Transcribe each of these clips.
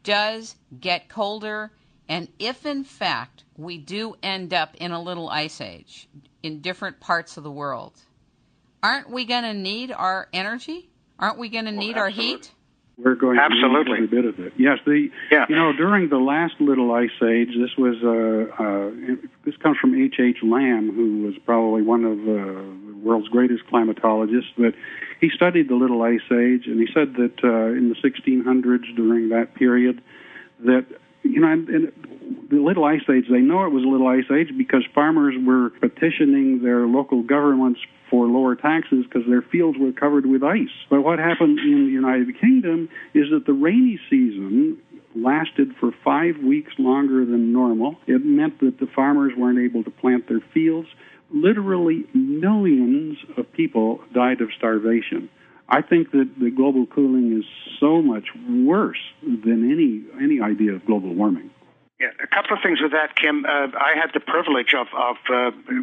does get colder, and if in fact we do end up in a little ice age in different parts of the world, aren't we going to need our energy? Aren't we going to need our heat? We're going to need every bit of it. Yes, during the last little ice age, this comes from H.H. Lamb, who was probably one of the world's greatest climatologists, but he studied the little ice age, and he said that in the 1600s, during that period, that, in the little ice age, they know it was a little ice age because farmers were petitioning their local governments for lower taxes because their fields were covered with ice. But what happened in the United Kingdom is that the rainy season lasted for 5 weeks longer than normal. It meant that the farmers weren't able to plant their fields. Literally millions of people died of starvation. I think that the global cooling is so much worse than any idea of global warming. Yeah, a couple of things with that, Kim. I had the privilege of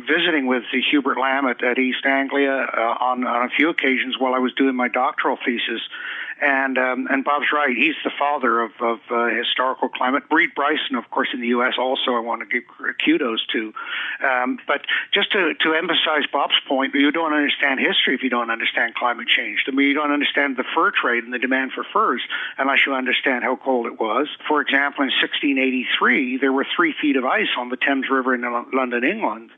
visiting with Hubert Lamb at East Anglia on a few occasions while I was doing my doctoral thesis. And Bob's right. He's the father of historical climate. Reed Bryson, of course, in the U.S. also I want to give kudos to. But just to emphasize Bob's point, you don't understand history if you don't understand climate change. I mean, you don't understand the fur trade and the demand for furs unless you understand how cold it was. For example, in 1683, there were 3 feet of ice on the Thames River in London, England.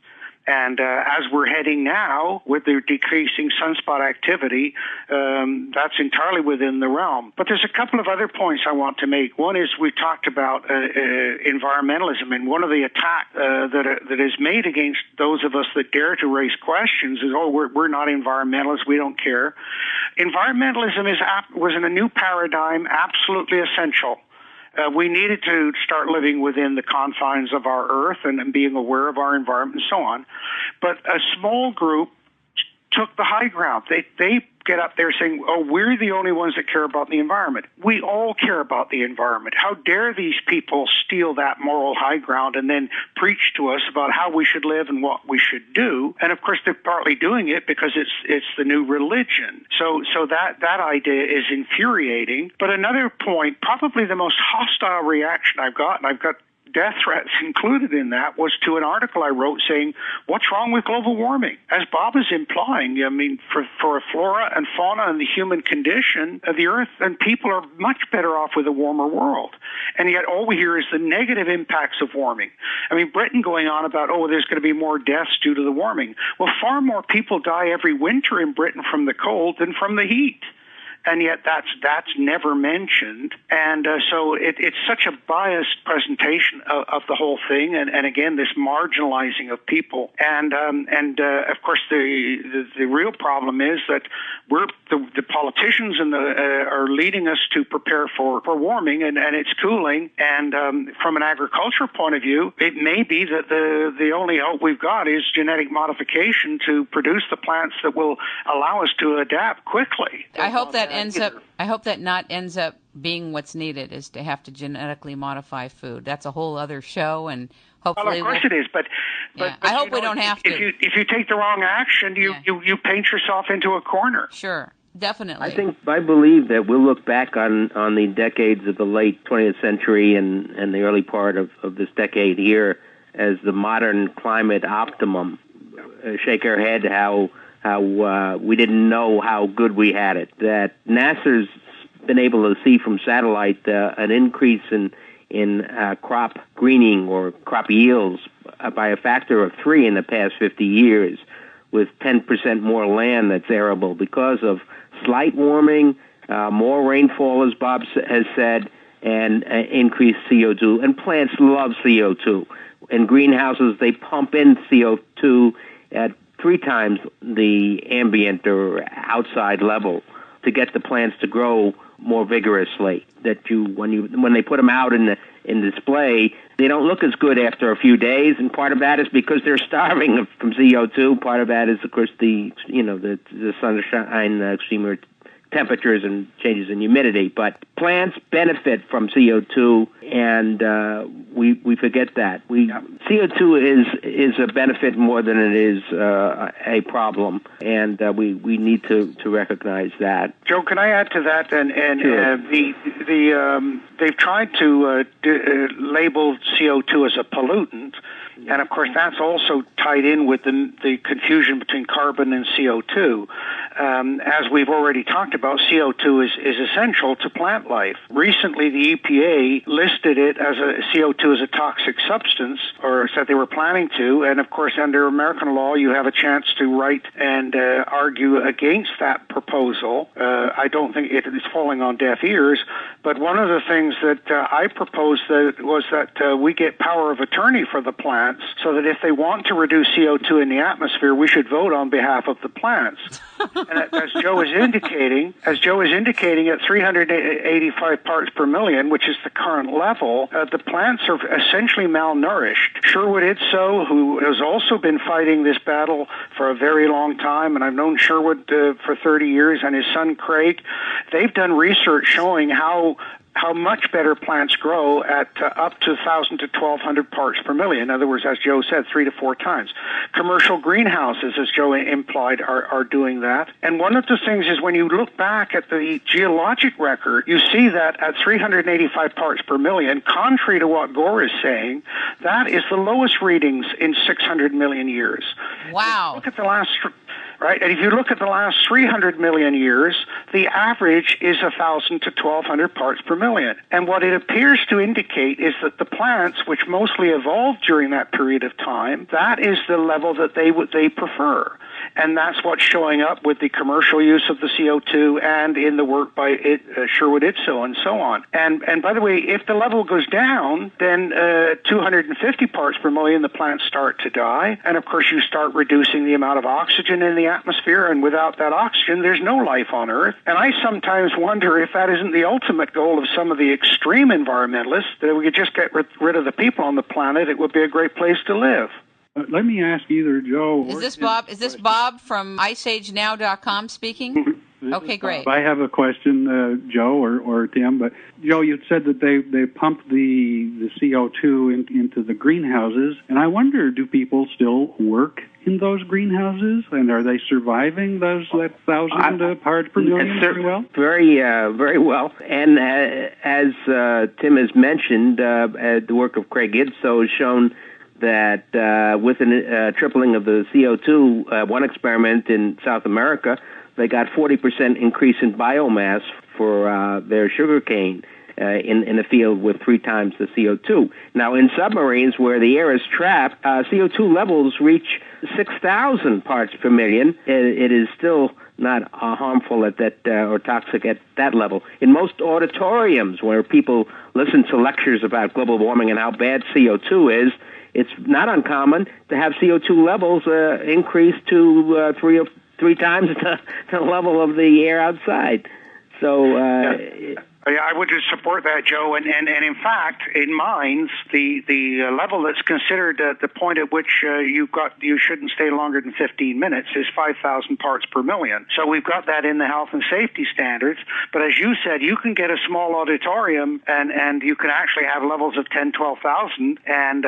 And as we're heading now with the decreasing sunspot activity, that's entirely within the realm. But there's a couple of other points I want to make. One is we talked about environmentalism, and one of the attacks that is made against those of us that dare to raise questions is, we're not environmentalists, we don't care. Environmentalism was in a new paradigm absolutely essential. We needed to start living within the confines of our Earth and being aware of our environment and so on. But a small group took the high ground. They get up there saying, we're the only ones that care about the environment. We all care about the environment. How dare these people steal that moral high ground and then preach to us about how we should live and what we should do? And of course, they're partly doing it because it's the new religion. So that idea is infuriating. But another point, probably the most hostile reaction I've got, and I've got death threats included in that, was to an article I wrote saying, what's wrong with global warming? As Bob is implying, I mean, for flora and fauna and the human condition, the Earth and people are much better off with a warmer world. And yet all we hear is the negative impacts of warming. I mean, Britain going on about, there's going to be more deaths due to the warming. Well, far more people die every winter in Britain from the cold than from the heat. And yet that's never mentioned. And so it's such a biased presentation of the whole thing. And again, this marginalizing of people. And of course, the real problem is that the politicians are leading us to prepare for warming and it's cooling. And from an agricultural point of view, it may be that the only hope we've got is genetic modification to produce the plants that will allow us to adapt quickly. I hope that not ends up being what's needed, is to have to genetically modify food. That's a whole other show, and hopefully. Well, of course it is, but I hope we don't have to. If you take the wrong action, you paint yourself into a corner. Sure, definitely. I believe that we'll look back on the decades of the late 20th century and the early part of this decade here as the modern climate optimum. Shake our head how we didn't know how good we had it. That NASA's been able to see from satellite an increase in crop greening or crop yields by a factor of 3 in the past 50 years, with 10% more land that's arable because of slight warming, more rainfall, as Bob has said, and increased CO2. And plants love CO2. In greenhouses, they pump in CO2 at 3 times the ambient or outside level to get the plants to grow more vigorously. That when they put them out in display, they don't look as good after a few days, and part of that is because they're starving from CO2. Part of that is, of course, the sunshine, extreme temperatures and changes in humidity. But plants benefit from CO2, and we forget that. CO2 is a benefit more than it is a problem, and we need to recognize that. Joe, can I add to that? And Sure. They've tried to label CO2 as a pollutant. And, of course, that's also tied in with the confusion between carbon and CO2. As we've already talked about, CO2 is essential to plant life. Recently, the EPA listed it as CO2 as a toxic substance, or said they were planning to. And, of course, under American law, you have a chance to write and argue against that proposal. I don't think it is falling on deaf ears. But one of the things that I proposed was that we get power of attorney for the plants, so that if they want to reduce CO2 in the atmosphere, we should vote on behalf of the plants. And as Joe is indicating, at 385 parts per million, which is the current level, the plants are essentially malnourished. Sherwood Itso, who has also been fighting this battle for a very long time, and I've known Sherwood for 30 years, and his son Craig, they've done research showing how much better plants grow at up to 1,000 to 1,200 parts per million. In other words, as Joe said, 3 to 4 times. Commercial greenhouses, as Joe implied, are doing that. And one of the things is when you look back at the geologic record, you see that at 385 parts per million, contrary to what Gore is saying, that is the lowest readings in 600 million years. Wow. Look at the last... Right, and if you look at the last 300 million years, the average is 1,000 to 1,200 parts per million. And what it appears to indicate is that the plants, which mostly evolved during that period of time, that is the level that they prefer. And that's what's showing up with the commercial use of the CO2 and in the work by Sherwood Itso and so on. And by the way, if the level goes down, then 250 parts per million, the plants start to die. And of course, you start reducing the amount of oxygen in the atmosphere. And without that oxygen, there's no life on Earth. And I sometimes wonder if that isn't the ultimate goal of some of the extreme environmentalists, that if we could just get rid of the people on the planet, it would be a great place to live. Let me ask either Joe or Is this Bob? Is this Bob from IceAgeNow.com speaking? Okay, great. I have a question, Joe or Tim. But Joe, you said that they pump the CO2 into the greenhouses, and I wonder, do people still work in those greenhouses, and are they surviving that 1,000 parts per million very well? Very well. And as Tim has mentioned, the work of Craig Idso has shown that with a tripling of the CO2, one experiment in South America, they got 40% increase in biomass for their sugarcane in a field with 3 times the CO2. Now, in submarines where the air is trapped, CO2 levels reach 6,000 parts per million. It is still not harmful at that or toxic at that level. In most auditoriums where people listen to lectures about global warming and how bad CO2 is, it's not uncommon to have CO2 levels increase to 3 times the level of the air outside. So I would just support that, Joe. And in fact, in mines, the level that's considered the point at which you shouldn't stay longer than 15 minutes is 5,000 parts per million. So we've got that in the health and safety standards. But as you said, you can get a small auditorium and you can actually have levels of 10, 12,000 and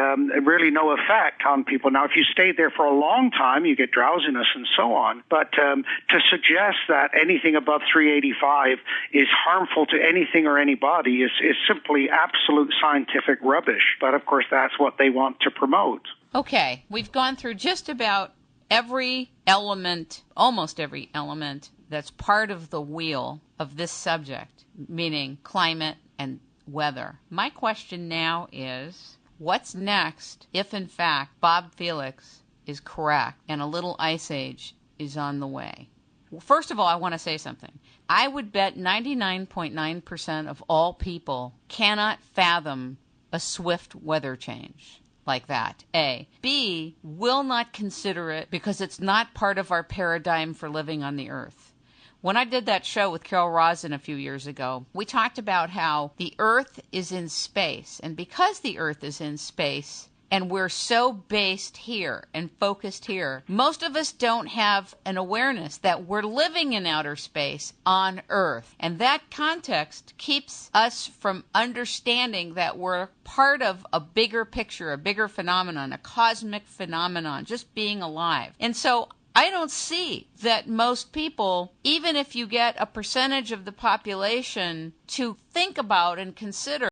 really no effect on people. Now, if you stayed there for a long time, you get drowsiness and so on. But to suggest that anything above 385 is harmful to anything or anybody is simply absolute scientific rubbish. But, of course, that's what they want to promote. Okay, we've gone through just about every element, almost every element, that's part of the wheel of this subject, meaning climate and weather. My question now is, what's next if, in fact, Bob Felix is correct and a little ice age is on the way? Well, first of all, I want to say something. I would bet 99.9% of all people cannot fathom a swift weather change like that, A. B, will not consider it because it's not part of our paradigm for living on the earth. When I did that show with Carol Rosin a few years ago, we talked about how the earth is in space, and because the earth is in space, and we're so based here and focused here, most of us don't have an awareness that we're living in outer space on Earth. And that context keeps us from understanding that we're part of a bigger picture, a bigger phenomenon, a cosmic phenomenon, just being alive. And so I don't see that most people, even if you get a percentage of the population to think about and consider